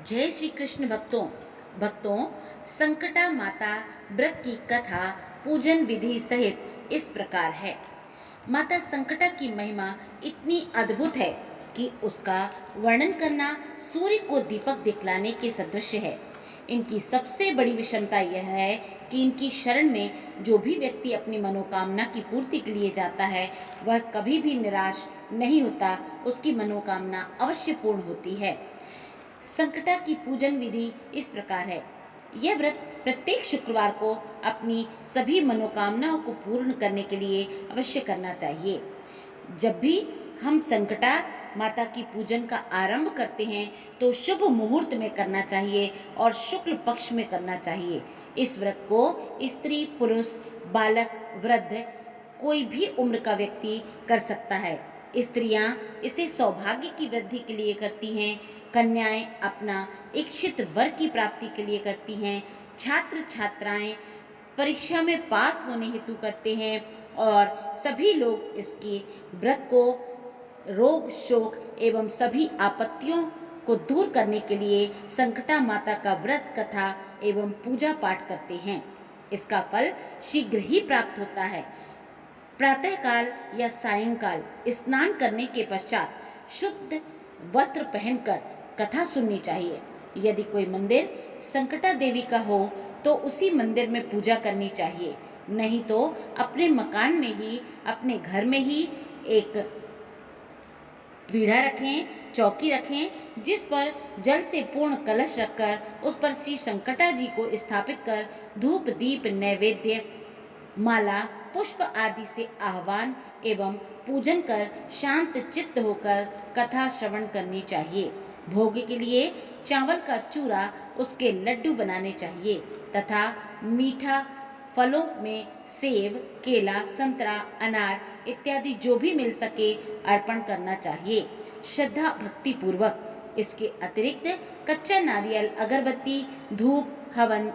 जय श्री कृष्ण भक्तों संकटा माता व्रत की कथा पूजन विधि सहित इस प्रकार है। माता संकटा की महिमा इतनी अद्भुत है कि उसका वर्णन करना सूर्य को दीपक दिखलाने के सदृश है। इनकी सबसे बड़ी विषमता यह है कि इनकी शरण में जो भी व्यक्ति अपनी मनोकामना की पूर्ति के लिए जाता है वह कभी भी निराश नहीं होता, उसकी मनोकामना अवश्य पूर्ण होती है। संकटा की पूजन विधि इस प्रकार है। यह व्रत प्रत्येक शुक्रवार को अपनी सभी मनोकामनाओं को पूर्ण करने के लिए अवश्य करना चाहिए। जब भी हम संकटा माता की पूजन का आरंभ करते हैं तो शुभ मुहूर्त में करना चाहिए और शुक्ल पक्ष में करना चाहिए। इस व्रत को स्त्री, पुरुष, बालक, वृद्ध कोई भी उम्र का व्यक्ति कर सकता है। स्त्रियां इसे सौभाग्य की वृद्धि के लिए करती हैं, कन्याएं अपना इच्छित वर की प्राप्ति के लिए करती हैं, छात्र छात्राएं परीक्षा में पास होने हेतु करते हैं और सभी लोग इसके व्रत को रोग, शोक एवं सभी आपत्तियों को दूर करने के लिए संकटा माता का व्रत कथा एवं पूजा पाठ करते हैं। इसका फल शीघ्र ही प्राप्त होता है। प्रातःकाल या सायंकाल स्नान करने के पश्चात शुद्ध वस्त्र पहनकर कथा सुननी चाहिए। यदि कोई मंदिर संकटा देवी का हो तो उसी मंदिर में पूजा करनी चाहिए, नहीं तो अपने मकान में ही, अपने घर में ही एक पीढ़ा रखें, चौकी रखें जिस पर जल से पूर्ण कलश रखकर उस पर श्री संकटा जी को स्थापित कर धूप, दीप, नैवेद्य, माला, पुष्प आदि से आह्वान एवं पूजन कर शांत चित्त होकर कथा श्रवण करनी चाहिए। भोग के लिए चावल का चूरा, उसके लड्डू बनाने चाहिए तथा मीठा फलों में सेब, केला, संतरा, अनार इत्यादि जो भी मिल सके अर्पण करना चाहिए, श्रद्धा भक्ति पूर्वक। इसके अतिरिक्त कच्चा नारियल, अगरबत्ती, धूप, हवन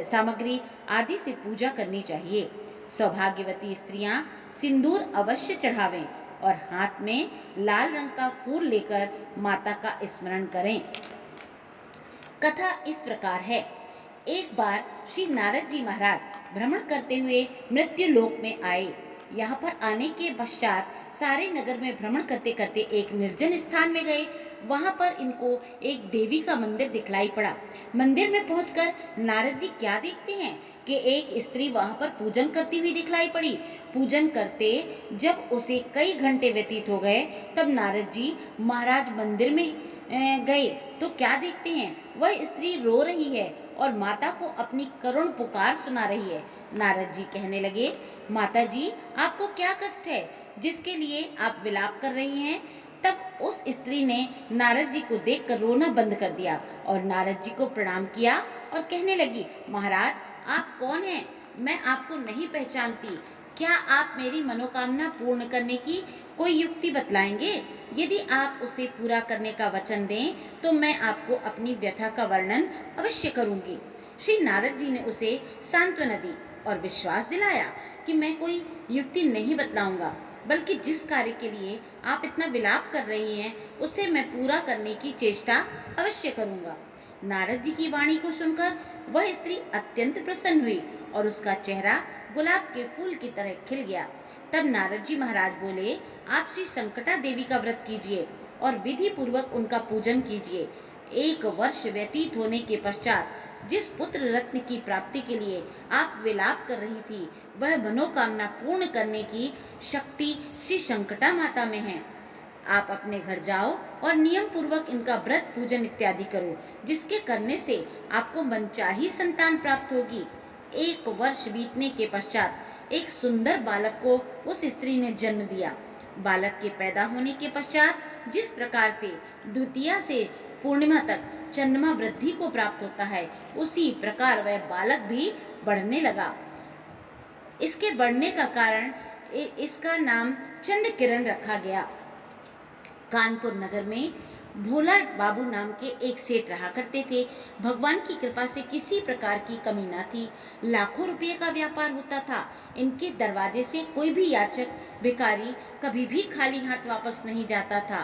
सामग्री आदि से पूजा करनी चाहिए। सौभाग्यवती स्त्रियां सिंदूर अवश्य चढ़ावें और हाथ में लाल रंग का फूल लेकर माता का स्मरण करें। कथा इस प्रकार है। एक बार श्री नारद जी महाराज भ्रमण करते हुए मृत्यु लोक में आए। यहाँ पर आने के पश्चात सारे नगर में भ्रमण करते करते एक निर्जन स्थान में गए। वहाँ पर इनको एक देवी का मंदिर दिखलाई पड़ा। मंदिर में पहुंचकर नारद जी क्या देखते हैं कि एक स्त्री वहाँ पर पूजन करती हुई दिखलाई पड़ी। पूजन करते जब उसे कई घंटे व्यतीत हो गए तब नारद जी महाराज मंदिर में गए तो क्या देखते हैं, वह स्त्री रो रही है और माता को अपनी करुण पुकार सुना रही है। नारद जी कहने लगे, माता जी आपको क्या कष्ट है जिसके लिए आप विलाप कर रही हैं? तब उस स्त्री ने नारद जी को देखकर रोना बंद कर दिया और नारद जी को प्रणाम किया और कहने लगी, महाराज आप कौन हैं? मैं आपको नहीं पहचानती। क्या आप मेरी मनोकामना पूर्ण करने की कोई युक्ति बतलाएंगे? यदि आप उसे पूरा करने का वचन दें तो मैं आपको अपनी व्यथा का वर्णन अवश्य करूंगी। श्री नारद जी ने उसे सांत्वना दी और विश्वास दिलाया कि मैं कोई युक्ति नहीं बतलाऊंगा, बल्कि जिस कार्य के लिए आप इतना विलाप कर रही हैं उसे मैं पूरा करने की चेष्टा अवश्य करूंगा। नारद जी की वाणी को सुनकर वह स्त्री अत्यंत प्रसन्न हुई और उसका चेहरा गुलाब के फूल की तरह खिल गया। तब नारद जी महाराज बोले, आप श्री संकटा देवी का व्रत कीजिए और विधि पूर्वक उनका पूजन कीजिए। 1 वर्ष व्यतीत होने के पश्चात जिस पुत्र रत्न की प्राप्ति के लिए आप विलाप कर रही थी वह मनोकामना पूर्ण करने की शक्ति श्री संकटा माता में है। आप अपने घर जाओ और नियम पूर्वक इनका व्रत, पूजन इत्यादि करो, जिसके करने से आपको मनचाही संतान प्राप्त होगी। 1 वर्ष बीतने के पश्चात एक सुंदर बालक को उस स्त्री ने जन्म दिया। बालक के पैदा होने के पश्चात जिस प्रकार से द्वितीया से पूर्णिमा तक चंद्रमा वृद्धि को प्राप्त होता है, उसी प्रकार वह बालक भी बढ़ने लगा। इसके बढ़ने का कारण इसका नाम चंद्र किरण रखा गया। कानपुर नगर में भोला बाबू नाम के एक सेठ रहा करते थे। भगवान की कृपा से किसी प्रकार की कमी न थी। लाखों रुपये का व्यापार होता था। इनके दरवाजे से कोई भी याचक, भिखारी कभी भी खाली हाथ वापस नहीं जाता था।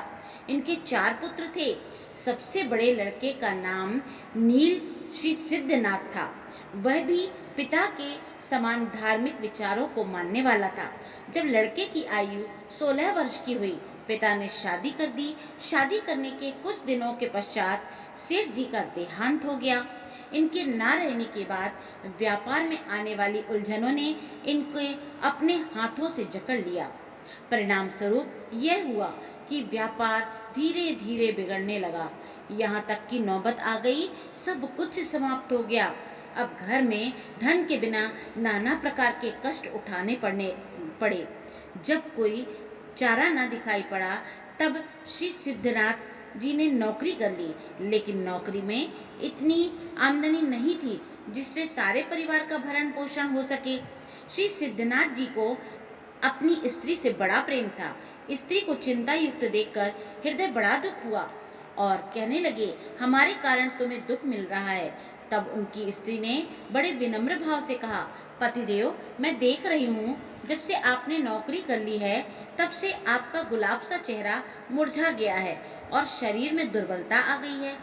इनके 4 पुत्र थे। सबसे बड़े लड़के का नाम नील श्री सिद्धनाथ था। वह भी पिता के समान धार्मिक विचारों को मानने वाला था। जब लड़के की आयु 16 वर्ष की हुई, पिता ने शादी कर दी। शादी करने के कुछ दिनों के पश्चात सेठ जी का देहांत हो गया। इनके ना रहने के बाद व्यापार में आने वाली उलझनों ने इनके अपने हाथों से जकड़ लिया। परिणाम स्वरूप यह हुआ कि व्यापार धीरे धीरे बिगड़ने लगा। यहाँ तक कि नौबत आ गई, सब कुछ समाप्त हो गया। अब घर में धन के बिना नाना प्रकार के कष्ट उठाने पड़े। जब कोई चारा न दिखाई पड़ा, तब श्री सिद्धनाथ जी ने नौकरी कर ली, लेकिन नौकरी में इतनी आमदनी नहीं थी जिससे सारे परिवार का भरण पोषण हो सके। श्री सिद्धनाथ जी को अपनी स्त्री से बड़ा प्रेम था। स्त्री को चिंता युक्त देखकर हृदय बड़ा दुख हुआ और कहने लगे, हमारे कारण तुम्हें दुख मिल रहा है। तब उनकी स्त्री ने बड़े विनम्र भाव से कहा, पतिदेव, मैं देख रही हूँ, जब से आपने नौकरी कर ली है तब से आपका गुलाब सा चेहरा मुरझा गया है और शरीर में दुर्बलता आ गई है।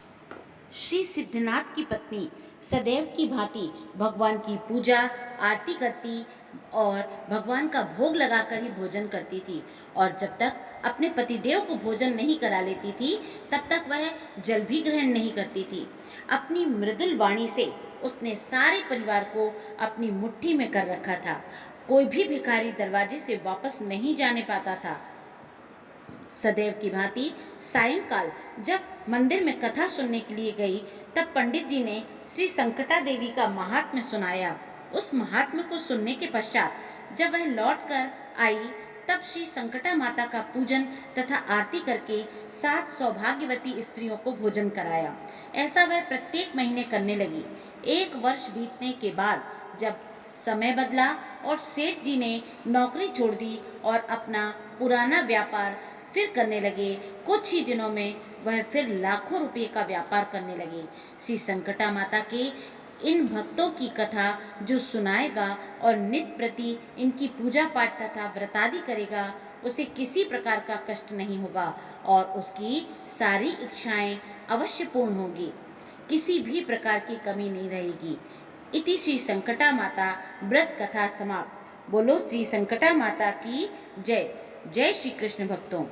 श्री सिद्धनाथ की पत्नी सदैव की भांति भगवान की पूजा आरती करती और भगवान का भोग लगाकर ही भोजन करती थी, और जब तक अपने पतिदेव को भोजन नहीं करा लेती थी तब तक वह जल भी ग्रहण नहीं करती थी। अपनी मृदुल वाणी से उसने सारे परिवार को अपनी मुट्ठी में कर रखा था। कोई भी भिखारी दरवाजे से वापस नहीं जाने पाता था। सदैव की भांति सायंकाल जब मंदिर में कथा सुनने के लिए गई, तब पंडित जी ने श्री संकटा देवी का महात्म्य सुनाया। उस महात्म्य को सुनने के पश्चात जब वह लौट कर आई, तब श्री संकटा माता का पूजन तथा आरती करके 7 सौभाग्यवती स्त्रियों को भोजन कराया। ऐसा वह प्रत्येक महीने करने लगी। 1 वर्ष बीतने के बाद जब समय बदला और सेठ जी ने नौकरी छोड़ दी और अपना पुराना व्यापार फिर करने लगे, कुछ ही दिनों में वह फिर लाखों रुपए का व्यापार करने लगे। श्री संकटा माता के इन भक्तों की कथा जो सुनाएगा और नित्य प्रति इनकी पूजा पाठ तथा व्रतादि करेगा, उसे किसी प्रकार का कष्ट नहीं होगा और उसकी सारी इच्छाएं अवश्य पूर्ण होगी। किसी भी प्रकार की कमी नहीं रहेगी। इति श्री संकटा माता व्रत कथा समाप्त। बोलो श्री संकटा माता की जय। जय श्री कृष्ण भक्तों।